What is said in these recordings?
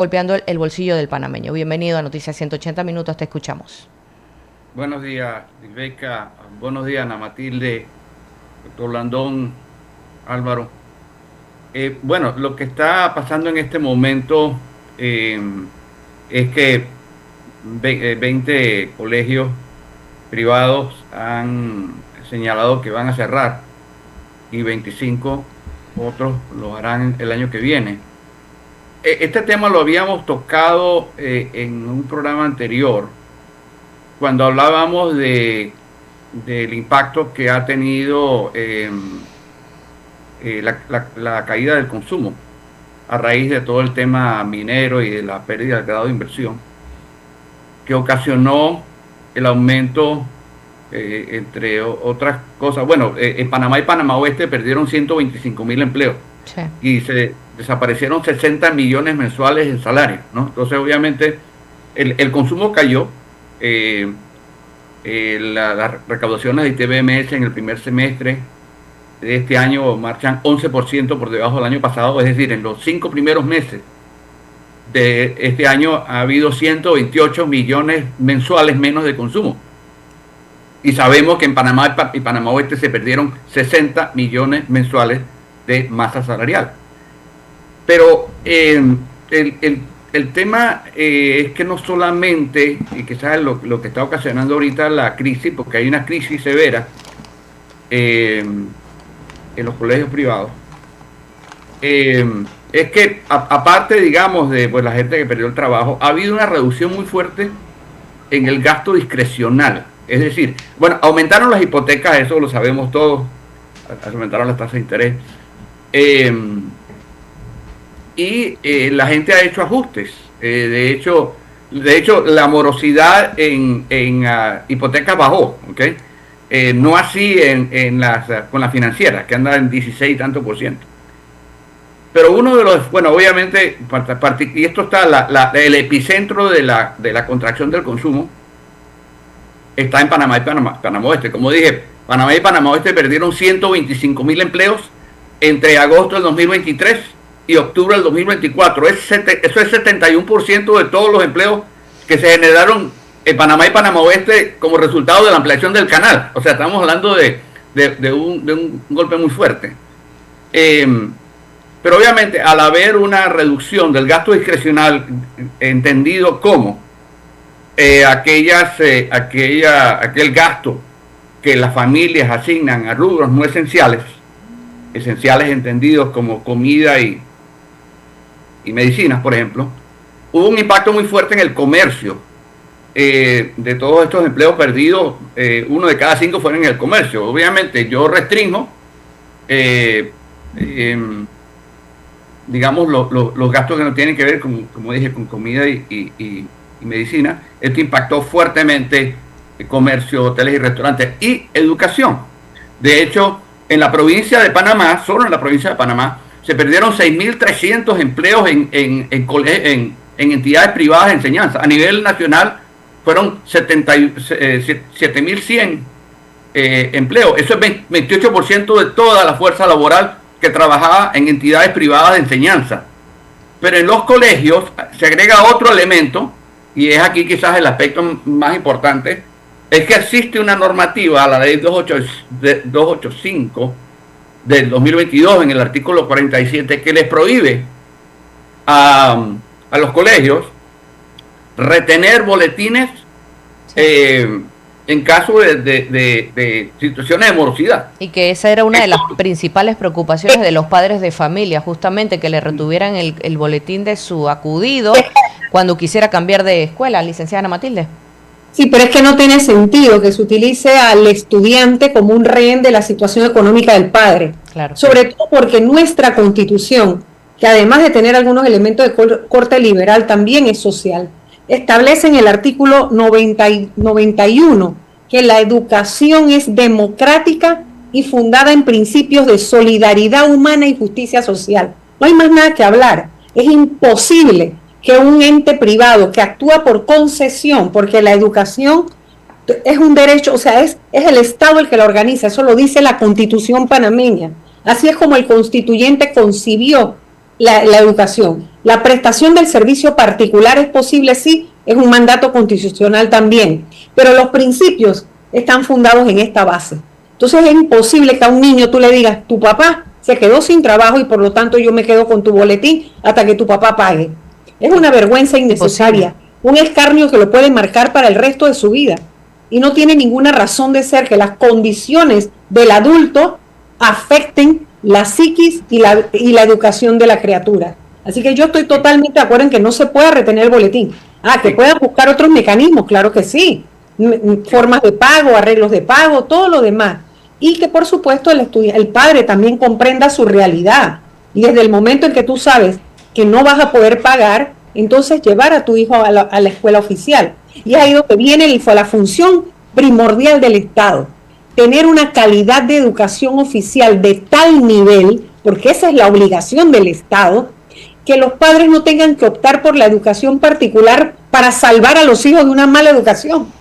golpeando el bolsillo del panameño. Bienvenido a Noticias 180 Minutos, te escuchamos. Buenos días, Rebeca. Buenos días, Ana Matilde, doctor Blandón, Álvaro. Bueno, lo que está pasando en este momento es que 20 colegios privados han señalado que van a cerrar y 25 otros lo harán el año que viene. Este tema lo habíamos tocado en un programa anterior, cuando hablábamos del impacto que ha tenido la caída del consumo a raíz de todo el tema minero y de la pérdida del grado de inversión, que ocasionó el aumento, entre otras cosas. Bueno, en Panamá y Panamá Oeste perdieron 125,000 empleos. Sí. Y se desaparecieron 60 millones mensuales en salarios, ¿no? Entonces, obviamente, el consumo cayó. Las recaudaciones de ITBMS en el primer semestre de este año marchan 11% por debajo del año pasado, es decir, en los 5 primeros meses de este año ha habido 128 millones mensuales menos de consumo. Y sabemos que en Panamá y Panamá Oeste se perdieron 60 millones mensuales de masa salarial. Pero el tema es que no solamente, y quizás lo que está ocasionando ahorita la crisis, porque hay una crisis severa en los colegios privados, es que aparte, digamos, de pues, la gente que perdió el trabajo, ha habido una reducción muy fuerte en el gasto discrecional. Es decir, bueno, aumentaron las hipotecas, eso lo sabemos todos, aumentaron las tasas de interés. Y la gente ha hecho ajustes. De hecho, la morosidad en hipotecas bajó, ¿okay? No así con las financieras, que andan en 16 y tanto %. Pero uno de los, bueno, obviamente, y esto está, el epicentro de la contracción del consumo está en Panamá y Panamá Oeste. Como dije, Panamá y Panamá Oeste perdieron 125,000 empleos entre agosto del 2023 y octubre del 2024. Eso es 71% de todos los empleos que se generaron en Panamá y Panamá Oeste como resultado de la ampliación del canal. O sea, estamos hablando de un golpe muy fuerte. Pero obviamente, al haber una reducción del gasto discrecional, entendido como aquel gasto que las familias asignan a rubros no esenciales entendidos como comida y medicinas, por ejemplo, hubo un impacto muy fuerte en el comercio. De todos estos empleos perdidos, 1 de cada 5 fueron en el comercio. Obviamente yo restringo, digamos, los gastos que no tienen que ver, como dije, con comida y medicina. Esto impactó fuertemente el comercio, hoteles y restaurantes y educación. De hecho, en la provincia de Panamá, solo en la provincia de Panamá, se perdieron 6.300 empleos en entidades privadas de enseñanza. A nivel nacional fueron 7.100 empleos. Eso es 28% de toda la fuerza laboral que trabajaba en entidades privadas de enseñanza. Pero en los colegios se agrega otro elemento, y es aquí quizás el aspecto más importante, es que existe una normativa, la ley 285 del 2022, en el artículo 47, que les prohíbe a los colegios retener boletines en caso de situaciones de morosidad. Y que esa era una de las principales preocupaciones de los padres de familia, justamente que le retuvieran el boletín de su acudido cuando quisiera cambiar de escuela, licenciada Ana Matilde. Sí, pero es que no tiene sentido que se utilice al estudiante como un rehén de la situación económica del padre. Claro. Sobre todo porque nuestra Constitución, que además de tener algunos elementos de corte liberal, también es social, establece en el artículo 91 que la educación es democrática y fundada en principios de solidaridad humana y justicia social. No hay más nada que hablar. Es imposible que un ente privado que actúa por concesión, porque la educación es un derecho, o sea, es el Estado el que la organiza, eso lo dice la Constitución panameña. Así es como el constituyente concibió la educación. La prestación del servicio particular es posible, sí, es un mandato constitucional también, pero los principios están fundados en esta base. Entonces es imposible que a un niño tú le digas, tu papá se quedó sin trabajo y por lo tanto yo me quedo con tu boletín hasta que tu papá pague. Es una vergüenza innecesaria, un escarnio que lo puede marcar para el resto de su vida. Y no tiene ninguna razón de ser que las condiciones del adulto afecten la psiquis y la educación de la criatura. Así que yo estoy totalmente de acuerdo en que no se pueda retener el boletín. Que puedan buscar otros mecanismos, claro que sí. Formas de pago, arreglos de pago, todo lo demás. Y que por supuesto el padre también comprenda su realidad. Y desde el momento en que tú sabes que no vas a poder pagar, entonces llevar a tu hijo a la escuela oficial. Y ahí donde viene la función primordial del Estado. Tener una calidad de educación oficial de tal nivel, porque esa es la obligación del Estado, que los padres no tengan que optar por la educación particular para salvar a los hijos de una mala educación,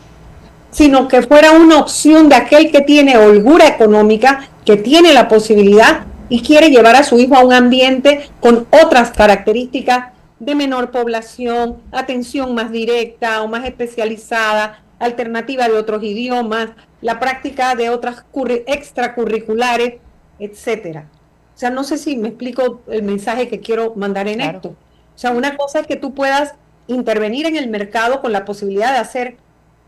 sino que fuera una opción de aquel que tiene holgura económica, que tiene la posibilidad y quiere llevar a su hijo a un ambiente con otras características de menor población, atención más directa o más especializada, alternativa de otros idiomas, la práctica de otras extracurriculares, etcétera. O sea, no sé si me explico el mensaje que quiero mandar en esto. O sea, una cosa es que tú puedas intervenir en el mercado con la posibilidad de hacer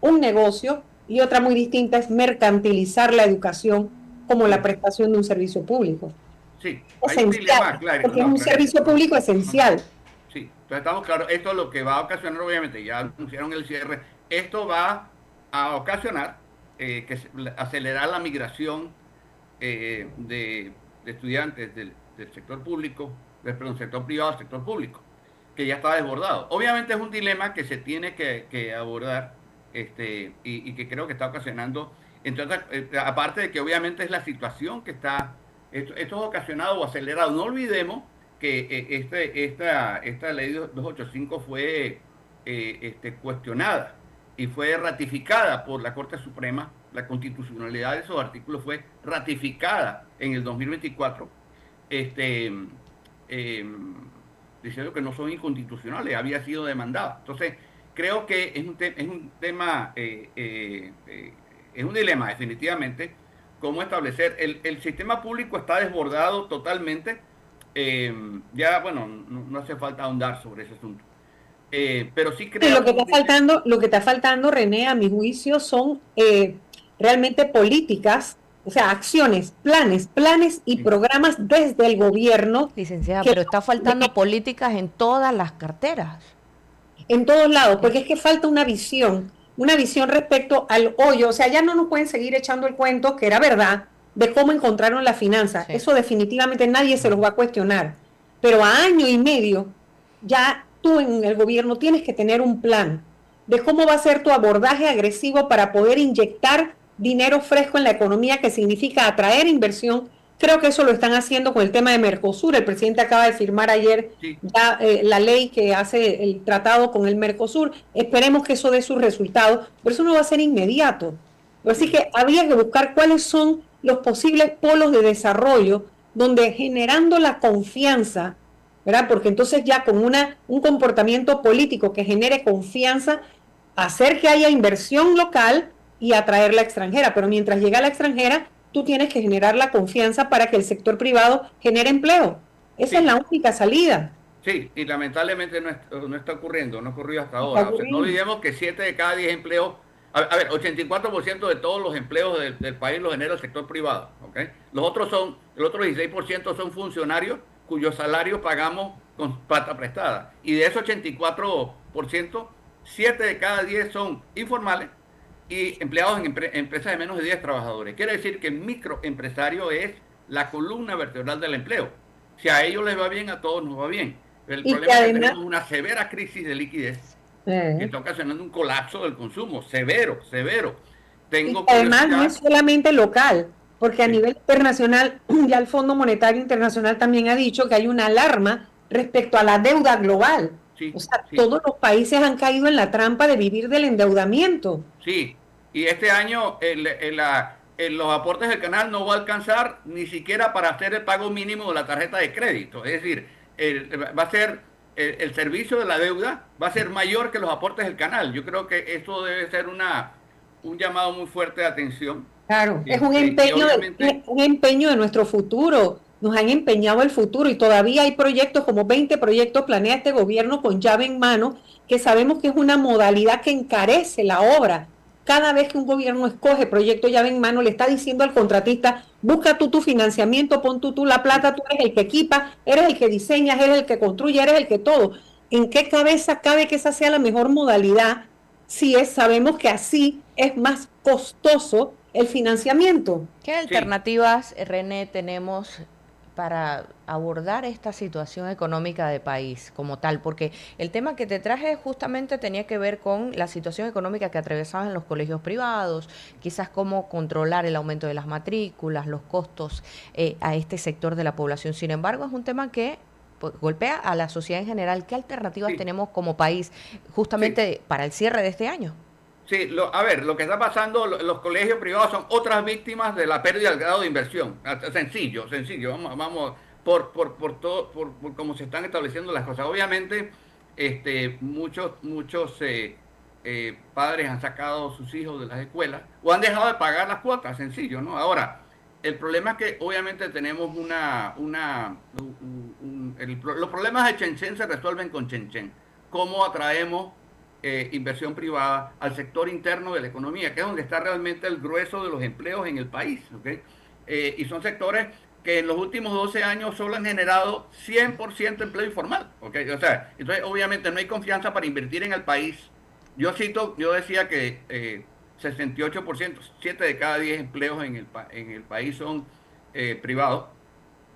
un negocio y otra muy distinta es mercantilizar la educación como la prestación de un servicio público. Sí, esencial, claro, porque es un servicio público esencial. Sí, entonces estamos claros, esto es lo que va a ocasionar, obviamente, ya anunciaron el cierre, esto va a ocasionar acelerar la migración de estudiantes del sector público, perdón, sector privado al sector público, que ya está desbordado. Obviamente es un dilema que se tiene que abordar y que creo que está ocasionando, entonces, aparte de que obviamente es la situación que está, esto es ocasionado o acelerado. No olvidemos que esta ley 285 fue cuestionada y fue ratificada por la Corte Suprema. La constitucionalidad de esos artículos fue ratificada en el 2024, diciendo que no son inconstitucionales, había sido demandada. Entonces, creo que es un tema, es un dilema definitivamente, cómo establecer, el sistema público está desbordado totalmente, ya bueno, no hace falta ahondar sobre ese asunto. Pero sí creo lo que está faltando, René, a mi juicio, son realmente políticas, o sea, acciones, planes y programas desde el gobierno. Licenciada, pero está faltando políticas en todas las carteras. En todos lados, porque es que falta una visión respecto al hoyo. O sea, ya no nos pueden seguir echando el cuento, que era verdad, de cómo encontraron la finanza. Sí. Eso definitivamente nadie se los va a cuestionar. Pero a año y medio, ya tú en el gobierno tienes que tener un plan de cómo va a ser tu abordaje agresivo para poder inyectar dinero fresco en la economía, que significa atraer inversión. Creo que eso lo están haciendo con el tema de Mercosur. El presidente acaba de firmar ayer ya la ley que hace el tratado con el Mercosur. Esperemos que eso dé sus resultados, pero eso no va a ser inmediato. Así que habría que buscar cuáles son los posibles polos de desarrollo donde, generando la confianza, ¿verdad? Porque entonces ya con un comportamiento político que genere confianza, hacer que haya inversión local y atraer la extranjera. Pero mientras llega la extranjera, tú tienes que generar la confianza para que el sector privado genere empleo. Esa es la única salida. Sí, y lamentablemente no está ocurriendo, no ocurrió hasta ahora. O sea, no olvidemos que 7 de cada 10 empleos, a ver, 84% de todos los empleos del país los genera el sector privado, ¿okay? El otro 16% son funcionarios cuyos salarios pagamos con plata prestada. Y de esos 84%, 7 de cada 10 son informales y empleados en empresas de menos de 10 trabajadores. Quiere decir que el microempresario es la columna vertebral del empleo. Si a ellos les va bien, a todos nos va bien. Pero el problema es que tenemos una severa crisis de liquidez que está ocasionando un colapso del consumo, severo. Además, no es solamente local, porque a nivel internacional, ya el Fondo Monetario Internacional también ha dicho que hay una alarma respecto a la deuda global. O sea, todos los países han caído en la trampa de vivir del endeudamiento. Sí, y este año los aportes del canal no va a alcanzar ni siquiera para hacer el pago mínimo de la tarjeta de crédito. Es decir, va a ser el servicio de la deuda va a ser mayor que los aportes del canal. Yo creo que eso debe ser un llamado muy fuerte de atención. Claro, es un empeño, un empeño de nuestro futuro. Nos han empeñado el futuro y todavía hay proyectos, como 20 proyectos planea este gobierno con llave en mano, que sabemos que es una modalidad que encarece la obra. Cada vez que un gobierno escoge proyecto llave en mano, le está diciendo al contratista, busca tú tu financiamiento, pon tú la plata, tú eres el que equipa, eres el que diseñas, eres el que construye, eres el que todo. ¿En qué cabeza cabe que esa sea la mejor modalidad si sabemos que así es más costoso el financiamiento? ¿Qué alternativas, René, tenemos para abordar esta situación económica de país como tal? Porque el tema que te traje justamente tenía que ver con la situación económica que atravesaban los colegios privados, quizás cómo controlar el aumento de las matrículas, los costos a este sector de la población. Sin embargo, es un tema que golpea a la sociedad en general. ¿Qué alternativas tenemos como país justamente para el cierre de este año? Sí, a ver, lo que está pasando, los colegios privados son otras víctimas de la pérdida del grado de inversión. Sencillo, vamos por cómo se están estableciendo las cosas. Obviamente, muchos padres han sacado a sus hijos de las escuelas o han dejado de pagar las cuotas, sencillo, ¿no? Ahora, el problema es que obviamente tenemos los problemas de Chenchen se resuelven con Chenchen. ¿Cómo atraemos inversión privada al sector interno de la economía, que es donde está realmente el grueso de los empleos en el país? ¿Okay? Y son sectores que en los últimos 12 años solo han generado 100% empleo informal. ¿Okay? O sea, entonces obviamente no hay confianza para invertir en el país. Yo decía que 68%, 7 de cada 10 empleos en el país son privados,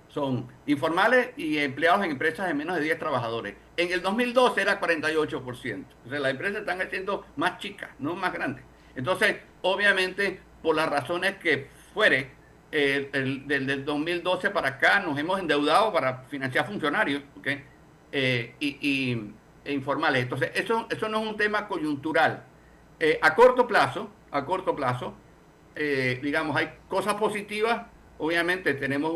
son informales y empleados en empresas de menos de 10 trabajadores. En el 2012 era 48%. O sea, las empresas están haciendo más chicas, no más grandes. Entonces, obviamente, por las razones que fuere, del 2012 para acá nos hemos endeudado para financiar funcionarios, ¿okay? E informales. Entonces, eso no es un tema coyuntural. A corto plazo, digamos, hay cosas positivas. Obviamente tenemos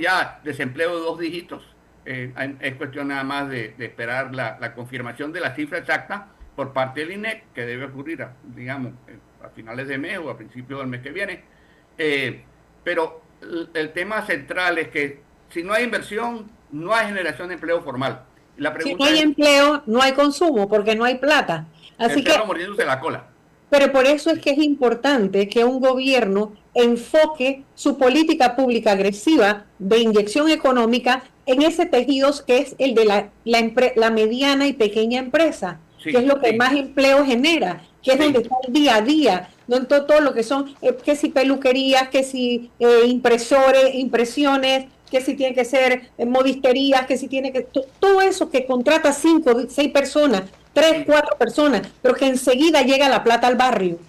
ya desempleo de 2 dígitos. Es cuestión nada más de esperar la confirmación de la cifra exacta por parte del INEC, que debe ocurrir, a finales de mes o a principios del mes que viene. Pero el tema central es que si no hay inversión, no hay generación de empleo formal. Si no hay empleo, no hay consumo, porque no hay plata. Así que mordiéndose la cola. Pero por eso es que es importante que un gobierno enfoque su política pública agresiva de inyección económica en ese tejido que es el de la mediana y pequeña empresa, que es lo que más empleo genera, que es donde está el día a día, no en todo lo que son, que si peluquerías, que si impresiones, que si tiene que ser modisterías, que si tiene que... Todo eso que contrata 5, 6 personas, 3, 4 personas, pero que enseguida llega la plata al barrio.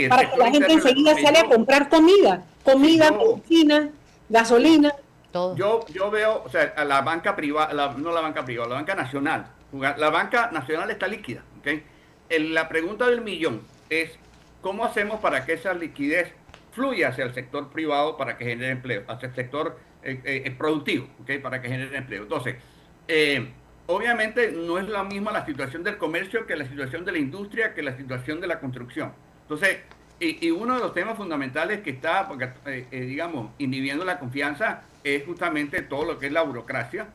Para que la gente enseguida sale a comprar comida, medicina, gasolina. Todo. Yo veo, o sea, a la banca privada, la banca nacional. La banca nacional está líquida. ¿Okay? La pregunta del millón es, ¿cómo hacemos para que esa liquidez fluya hacia el sector privado para que genere empleo, hacia el sector productivo, ¿okay? Para que genere empleo? Entonces, obviamente no es la misma la situación del comercio que la situación de la industria, que la situación de la construcción. Entonces, y uno de los temas fundamentales que está, digamos, inhibiendo la confianza es justamente todo lo que es la burocracia,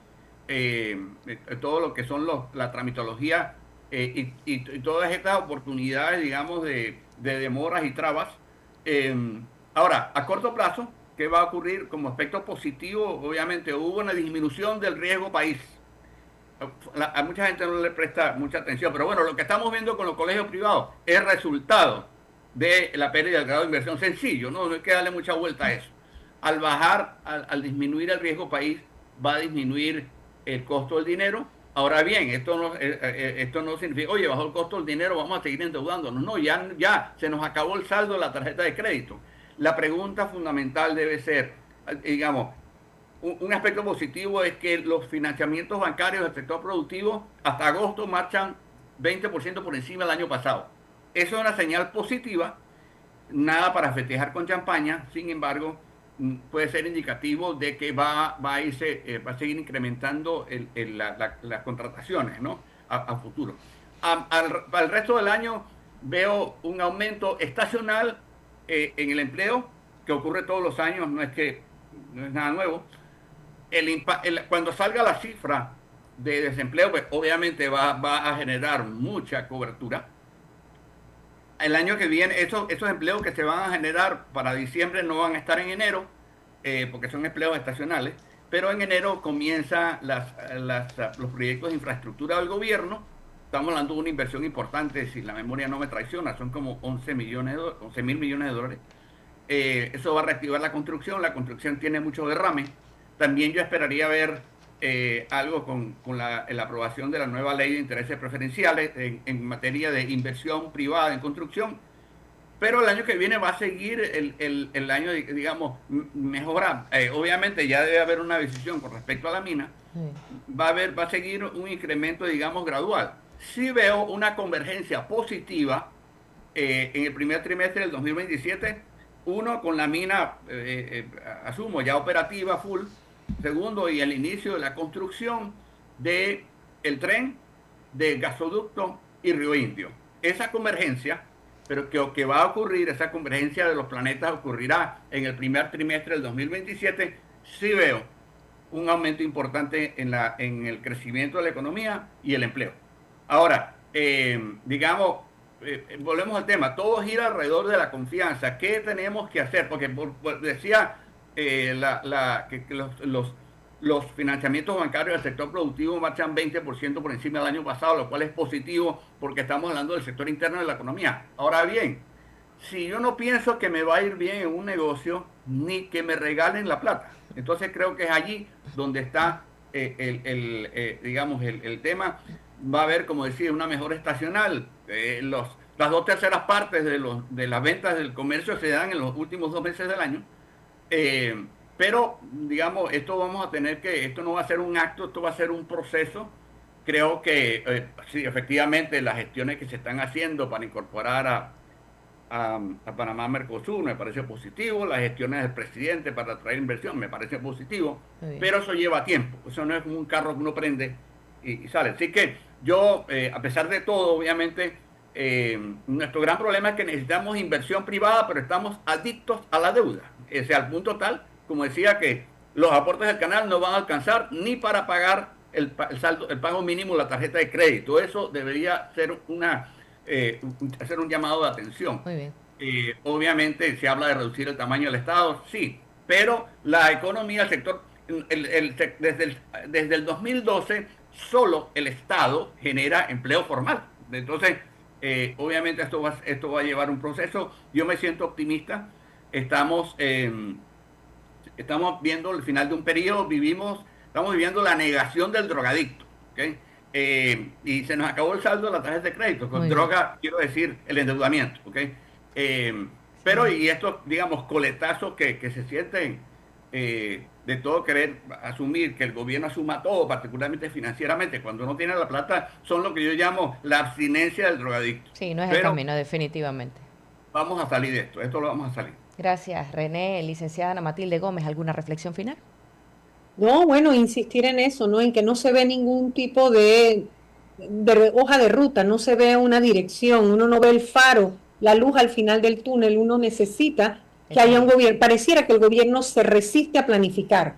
todo lo que son la tramitología y todas estas oportunidades, digamos, de demoras y trabas. Ahora, a corto plazo, ¿qué va a ocurrir como aspecto positivo? Obviamente hubo una disminución del riesgo país. A mucha gente no le presta mucha atención, pero bueno, lo que estamos viendo con los colegios privados es resultado de la pérdida del grado de inversión. Sencillo, no hay que darle mucha vuelta a eso. Al disminuir el riesgo país, va a disminuir el costo del dinero. Ahora bien, esto no significa, oye, bajó el costo del dinero, vamos a seguir endeudándonos. No, ya se nos acabó el saldo de la tarjeta de crédito. La pregunta fundamental debe ser, digamos, un aspecto positivo es que los financiamientos bancarios del sector productivo hasta agosto marchan 20% por encima del año pasado. Eso es una señal positiva, nada para festejar con champaña. Sin embargo, puede ser indicativo de que va a seguir incrementando las contrataciones, ¿no? A futuro. Al resto del año veo un aumento estacional en el empleo, que ocurre todos los años, no es nada nuevo. Cuando salga la cifra de desempleo, pues obviamente va a generar mucha cobertura. El año que viene, esos empleos que se van a generar para diciembre no van a estar en enero, porque son empleos estacionales, pero en enero comienzan los proyectos de infraestructura del gobierno. Estamos hablando de una inversión importante, si la memoria no me traiciona, son como 11 mil millones de dólares. Eso va a reactivar la construcción tiene mucho derrame. También yo esperaría ver algo con la aprobación de la nueva ley de intereses preferenciales en materia de inversión privada en construcción, pero el año que viene va a seguir el año, digamos, mejorar. Obviamente ya debe haber una decisión con respecto a la mina, va a seguir un incremento, digamos, gradual. Sí veo una convergencia positiva en el primer trimestre del 2027, uno con la mina, asumo, ya operativa, full. Segundo, y el inicio de la construcción del tren de gasoducto y Río Indio. Esa convergencia, pero que va a ocurrir, esa convergencia de los planetas ocurrirá en el primer trimestre del 2027. Sí veo un aumento importante en el crecimiento de la economía y el empleo. Ahora, digamos, volvemos al tema, todo gira alrededor de la confianza. ¿Qué tenemos que hacer? Porque decía que los financiamientos bancarios del sector productivo marchan 20% por encima del año pasado, lo cual es positivo porque estamos hablando del sector interno de la economía. Ahora bien, si yo no pienso que me va a ir bien en un negocio, ni que me regalen la plata. Entonces creo que es allí donde está digamos, el tema. Va a haber, como decía, una mejora estacional. Las 2/3 partes de las ventas del comercio se dan en los últimos 2 meses del año. Pero, digamos, esto no va a ser un acto, esto va a ser un proceso. Creo que, sí, efectivamente, las gestiones que se están haciendo para incorporar a Panamá Mercosur me parece positivo, las gestiones del presidente para atraer inversión me parece positivo, pero eso lleva tiempo, eso no es como un carro que uno prende y sale. Así que yo, a pesar de todo, obviamente, nuestro gran problema es que necesitamos inversión privada, pero estamos adictos a la deuda. O sea, al punto tal, como decía, que los aportes del canal no van a alcanzar ni para pagar el pago mínimo de la tarjeta de crédito. Eso debería ser hacer un llamado de atención. Muy bien. Obviamente se habla de reducir el tamaño del Estado, sí, pero la economía, el sector, desde el 2012, solo el Estado genera empleo formal. Entonces, obviamente esto va a llevar un proceso. Yo me siento optimista. Estamos viendo el final de un periodo, estamos viviendo la negación del drogadicto, ¿okay? Y se nos acabó el saldo de la tarjeta de crédito. Con droga, quiero decir, el endeudamiento, ¿okay? Pero, y estos, digamos, coletazos que se sienten de todo querer asumir, que el gobierno asuma todo, particularmente financieramente, cuando no tiene la plata, son lo que yo llamo la abstinencia del drogadicto. Sí, no es el camino, definitivamente. Vamos a salir de esto lo vamos a salir. Gracias, René. Licenciada Ana Matilde Gómez, ¿alguna reflexión final? No, bueno, insistir en eso, ¿no? En que no se ve ningún tipo de hoja de ruta, no se ve una dirección, uno no ve el faro, la luz al final del túnel, uno necesita que haya un gobierno. Pareciera que el gobierno se resiste a planificar,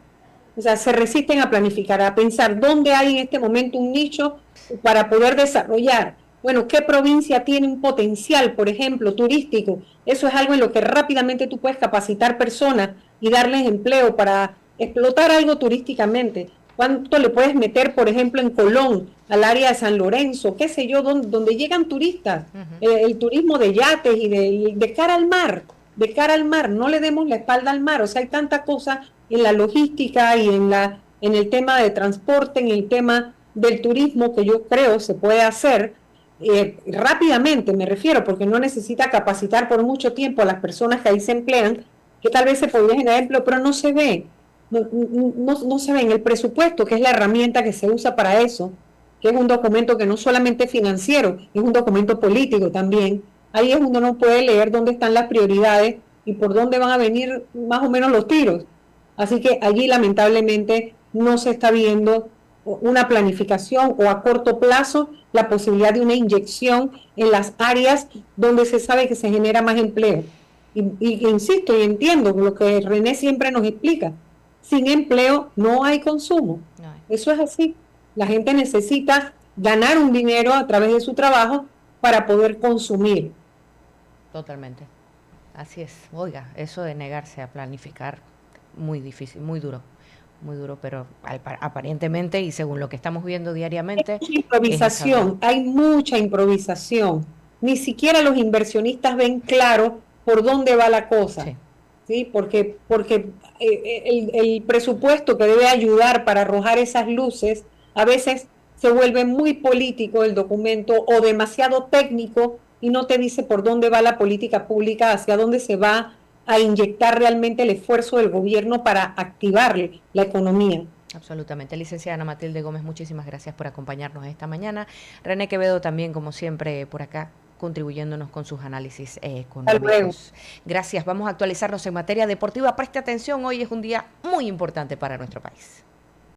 o sea, se resisten a planificar, a pensar dónde hay en este momento un nicho para poder desarrollar. Bueno, ¿qué provincia tiene un potencial, por ejemplo, turístico? Eso es algo en lo que rápidamente tú puedes capacitar personas y darles empleo para explotar algo turísticamente. ¿Cuánto le puedes meter, por ejemplo, en Colón, al área de San Lorenzo, qué sé yo, donde llegan turistas? El turismo de yates y de cara al mar, no le demos la espalda al mar. O sea, hay tanta cosa en la logística y en el tema de transporte, en el tema del turismo que yo creo se puede hacer rápidamente, me refiero, porque no necesita capacitar por mucho tiempo a las personas que ahí se emplean, que tal vez se podría generar empleo, pero no se ve. No se ve en el presupuesto, que es la herramienta que se usa para eso, que es un documento que no solamente es financiero, es un documento político también. Ahí es donde uno puede leer dónde están las prioridades y por dónde van a venir más o menos los tiros. Así que allí lamentablemente no se está viendo una planificación o a corto plazo la posibilidad de una inyección en las áreas donde se sabe que se genera más empleo. Y insisto y entiendo lo que René siempre nos explica. Sin empleo no hay consumo. No hay. Eso es así. La gente necesita ganar un dinero a través de su trabajo para poder consumir. Totalmente. Así es. Oiga, eso de negarse a planificar, muy difícil, muy duro, pero aparentemente y según lo que estamos viendo diariamente... Hay improvisación, hay mucha improvisación. Ni siquiera los inversionistas ven claro por dónde va la cosa. Sí. ¿Sí? Porque el presupuesto que debe ayudar para arrojar esas luces, a veces se vuelve muy político el documento o demasiado técnico y no te dice por dónde va la política pública, hacia dónde se va a inyectar realmente el esfuerzo del gobierno para activar la economía. Absolutamente. Licenciada Ana Matilde Gómez, muchísimas gracias por acompañarnos esta mañana. René Quevedo también, como siempre, por acá, contribuyéndonos con sus análisis económicos. Gracias. Vamos a actualizarnos en materia deportiva. Preste atención, hoy es un día muy importante para nuestro país.